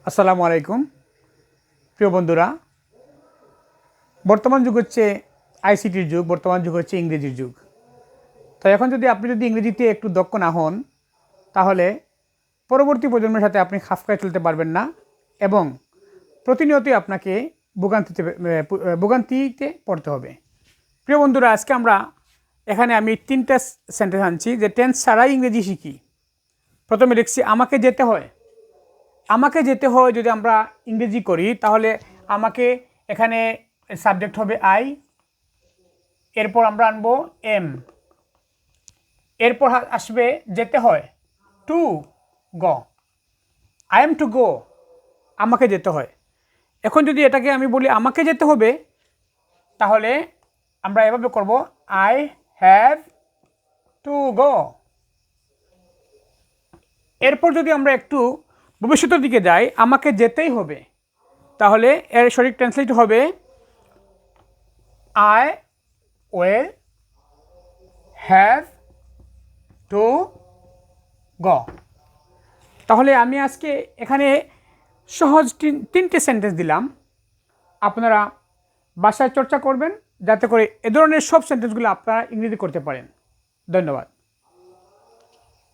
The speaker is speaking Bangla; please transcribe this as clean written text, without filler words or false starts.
আসসালামু আলাইকুম প্রিয় বন্ধুরা। বর্তমান যুগ হচ্ছে আইসিটির যুগ, বর্তমান যুগ হচ্ছে ইংরেজির যুগ। তো এখন আপনি যদি ইংরেজিতে একটু দক্ষ না হন, তাহলে পরবর্তী প্রজন্মের সাথে আপনি খাপ খাইয়ে চলতে পারবেন না এবং প্রতিনিয়তই আপনাকে ভোগান্তিতে পড়তে হবে। প্রিয় বন্ধুরা, আজকে এখানে আমি 3টা সেন্টেন্স আনছি যে টেন্স ছাড়াই ইংরেজি শিখি। প্রথমে লিখছি আমাকে যেতে হয়। আমাকে যেতে হয় যদি আমরা ইংরেজি করি, তাহলে আমাকে এখানে সাবজেক্ট হবে আই, এরপর আমরা আনবো এম, এরপর আসবে যেতে হয় to go. I am to go, আমাকে যেতে হয়। এখন যদি এটাকে আমি বলি আমাকে যেতে হবে, তাহলে আমরা এভাবে করব, আই হ্যাভ টু গো। এরপর যদি আমরা একটু ভবিষ্যতের দিকে যাই, আমাকে যেতেই হবে, তাহলে এর সঠিক ট্রান্সলেট হবে I will have to go. তাহলে আমি আজকে এখানে সহজ 3টে সেন্টেন্স দিলাম। আপনারা বাসায় চর্চা করবেন যাতে করে এ ধরনের সব সেন্টেন্সগুলো আপনারা ইংরেজি করতে পারেন। ধন্যবাদ।